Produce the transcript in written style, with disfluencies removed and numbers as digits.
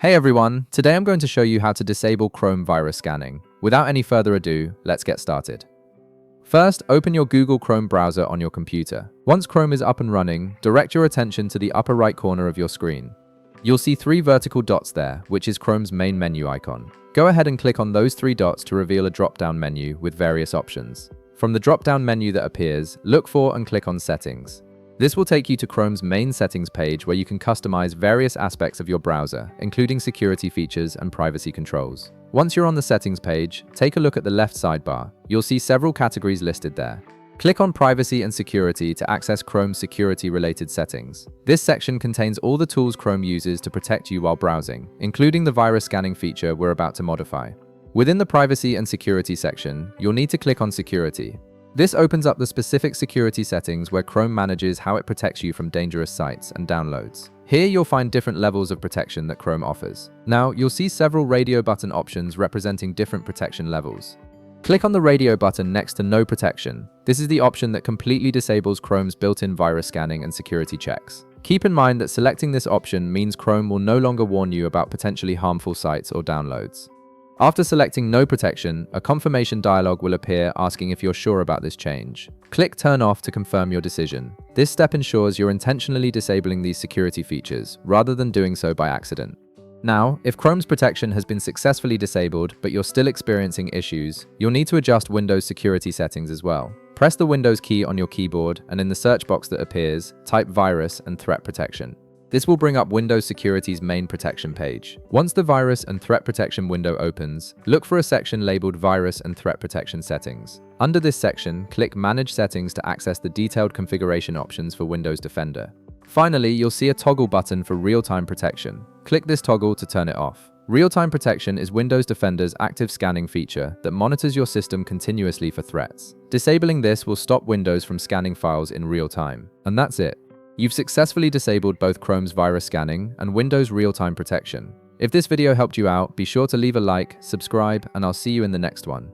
Hey everyone, today I'm going to show you how to disable Chrome virus scanning. Without any further ado, let's get started. First, open your Google Chrome browser on your computer. Once Chrome is up and running, direct your attention to the upper right corner of your screen. You'll see three vertical dots there, which is Chrome's main menu icon. Go ahead and click on those three dots to reveal a drop-down menu with various options. From the drop-down menu that appears, look for and click on Settings. This will take you to Chrome's main settings page where you can customize various aspects of your browser, including security features and privacy controls. Once you're on the settings page, take a look at the left sidebar. You'll see several categories listed there. Click on Privacy and Security to access Chrome's security-related settings. This section contains all the tools Chrome uses to protect you while browsing, including the virus scanning feature we're about to modify. Within the Privacy and Security section, you'll need to click on Security. This opens up the specific security settings where Chrome manages how it protects you from dangerous sites and downloads. Here you'll find different levels of protection that Chrome offers. Now, you'll see several radio button options representing different protection levels. Click on the radio button next to No Protection. This is the option that completely disables Chrome's built-in virus scanning and security checks. Keep in mind that selecting this option means Chrome will no longer warn you about potentially harmful sites or downloads. After selecting No Protection, a confirmation dialog will appear asking if you're sure about this change. Click Turn Off to confirm your decision. This step ensures you're intentionally disabling these security features, rather than doing so by accident. Now, if Chrome's protection has been successfully disabled, but you're still experiencing issues, you'll need to adjust Windows security settings as well. Press the Windows key on your keyboard, and in the search box that appears, type Virus and Threat Protection. This will bring up Windows Security's main protection page. Once the Virus and Threat Protection window opens, look for a section labeled Virus and Threat Protection Settings. Under this section, click Manage Settings to access the detailed configuration options for Windows Defender. Finally, you'll see a toggle button for real-time protection. Click this toggle to turn it off. Real-time protection is Windows Defender's active scanning feature that monitors your system continuously for threats. Disabling this will stop Windows from scanning files in real time. And that's it. You've successfully disabled both Chrome's virus scanning and Windows real-time protection. If this video helped you out, be sure to leave a like, subscribe, and I'll see you in the next one.